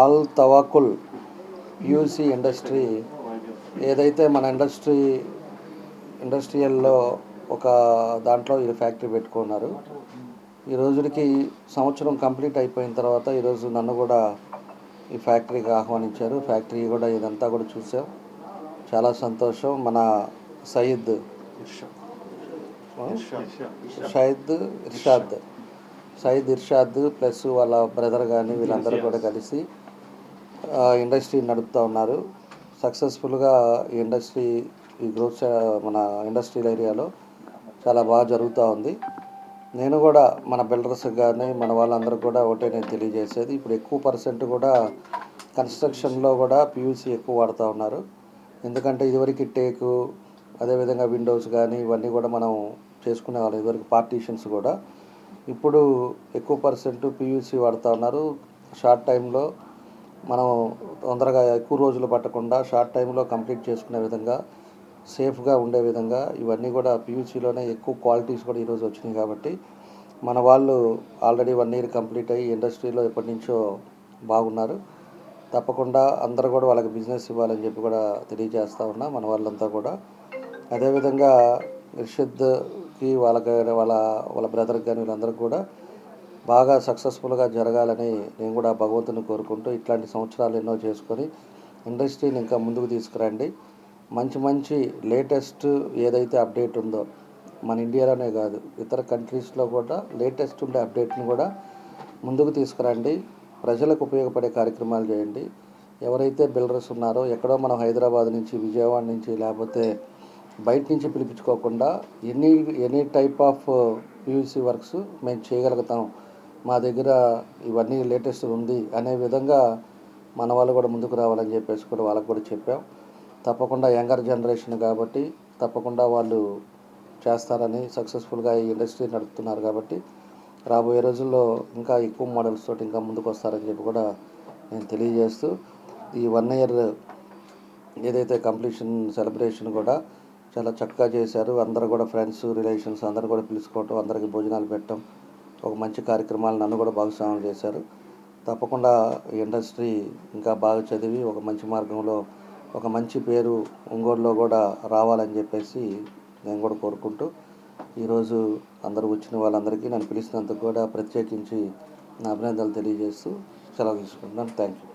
All తవాకుల్ PUC industry ఏదైతే మన ఇండస్ట్రియల్లో ఒక దాంట్లో ఈ ఫ్యాక్టరీ పెట్టుకున్నారు. ఈ రోజుకి సంవత్సరం కంప్లీట్ అయిపోయిన తర్వాత ఈరోజు నన్ను కూడా ఈ ఫ్యాక్టరీకి ఆహ్వానించారు. ఫ్యాక్టరీ కూడా ఇదంతా కూడా చూసాం, చాలా సంతోషం. మన సయీద్ ఇర్షాద్ ప్లస్ వాళ్ళ బ్రదర్ కానీ వీళ్ళందరూ కూడా కలిసి ఇండస్ట్రీ నడుపుతూ ఉన్నారు. సక్సెస్ఫుల్గా ఈ గ్రోత్ మన ఇండస్ట్రియల్ ఏరియాలో చాలా బాగా జరుగుతూ ఉంది. నేను కూడా మన బిల్డర్స్ కానీ మన వాళ్ళందరూ కూడా ఒకటే నేను తెలియజేసేది, ఇప్పుడు ఎక్కువ పర్సెంట్ కూడా కన్స్ట్రక్షన్లో కూడా పియూసీ ఎక్కువ వాడుతూ ఉన్నారు. ఎందుకంటే ఇదివరకు టేకు, అదేవిధంగా విండోస్ కానీ ఇవన్నీ కూడా మనం చేసుకునేవాళ్ళం, ఇదివరకు పార్టీషన్స్ కూడా. ఇప్పుడు ఎక్కువ పర్సెంట్ పియూసీ వాడుతూ ఉన్నారు. షార్ట్ టైంలో మనం తొందరగా ఎక్కువ రోజులు పట్టకుండా షార్ట్ టైంలో కంప్లీట్ చేసుకునే విధంగా, సేఫ్గా ఉండే విధంగా ఇవన్నీ కూడా పియూసీలోనే ఎక్కువ క్వాలిటీస్ కూడా ఈరోజు వచ్చినాయి. కాబట్టి మన వాళ్ళు ఆల్రెడీ 1 year కంప్లీట్ అయ్యి ఇండస్ట్రీలో ఎప్పటి నుంచో బాగున్నారు. తప్పకుండా అందరూ కూడా వాళ్ళకి బిజినెస్ ఇవ్వాలని చెప్పి కూడా తెలియజేస్తూ ఉన్నా మన వాళ్ళంతా కూడా. అదేవిధంగా ఇర్షద్కి వాళ్ళ బ్రదర్కి కానీ వీళ్ళందరికీ కూడా బాగా సక్సెస్ఫుల్గా జరగాలని నేను కూడా భగవంతుని కోరుకుంటూ, ఇట్లాంటి సంవత్సరాలు ఎన్నో చేసుకొని ఇండస్ట్రీని ఇంకా ముందుకు తీసుకురండి. మంచి లేటెస్ట్ ఏదైతే అప్డేట్ ఉందో మన ఇండియాలోనే కాదు ఇతర కంట్రీస్లో కూడా లేటెస్ట్ ఉండే అప్డేట్ని కూడా ముందుకు తీసుకురండి. ప్రజలకు ఉపయోగపడే కార్యక్రమాలు చేయండి. ఎవరైతే బిల్డర్స్ ఉన్నారో ఎక్కడో మనం హైదరాబాద్ నుంచి, విజయవాడ నుంచి, లేకపోతే బయట నుంచి పిలిపించుకోకుండా any type of PUC works మేము చేయగలుగుతాం, మా దగ్గర ఇవన్నీ లేటెస్ట్ ఉంది అనే విధంగా మన వాళ్ళు కూడా ముందుకు రావాలని చెప్పేసి కూడా వాళ్ళకు కూడా చెప్పాం. తప్పకుండా యంగర్ జనరేషన్ కాబట్టి తప్పకుండా వాళ్ళు చేస్తారని, సక్సెస్ఫుల్గా ఈ ఇండస్ట్రీ నడుపుతున్నారు కాబట్టి రాబోయే రోజుల్లో ఇంకా ఎక్కువ మోడల్స్ తోటి ఇంకా ముందుకు వస్తారని చెప్పి కూడా నేను తెలియజేస్తూ, ఈ 1 year ఏదైతే కంప్లీషన్ సెలబ్రేషన్ కూడా చాలా చక్కగా చేశారు. అందరూ కూడా ఫ్రెండ్స్, రిలేషన్స్ అందరూ కూడా పిలుచుకోవటం, అందరికీ భోజనాలు పెట్టడం, ఒక మంచి కార్యక్రమాలు నన్ను కూడా భాగస్వామ్యం చేశారు. తప్పకుండా ఈ ఇండస్ట్రీ ఇంకా బాగా చదివి ఒక మంచి మార్గంలో ఒక మంచి పేరు ఒంగోలులో కూడా రావాలని చెప్పేసి నేను కూడా కోరుకుంటూ, ఈరోజు అందరూ వచ్చిన వాళ్ళందరికీ నన్ను పిలిచినందుకు కూడా ప్రత్యేకించి నా అభినందనలు తెలియజేస్తూ సెలవు తీసుకుంటున్నాను. Thank you.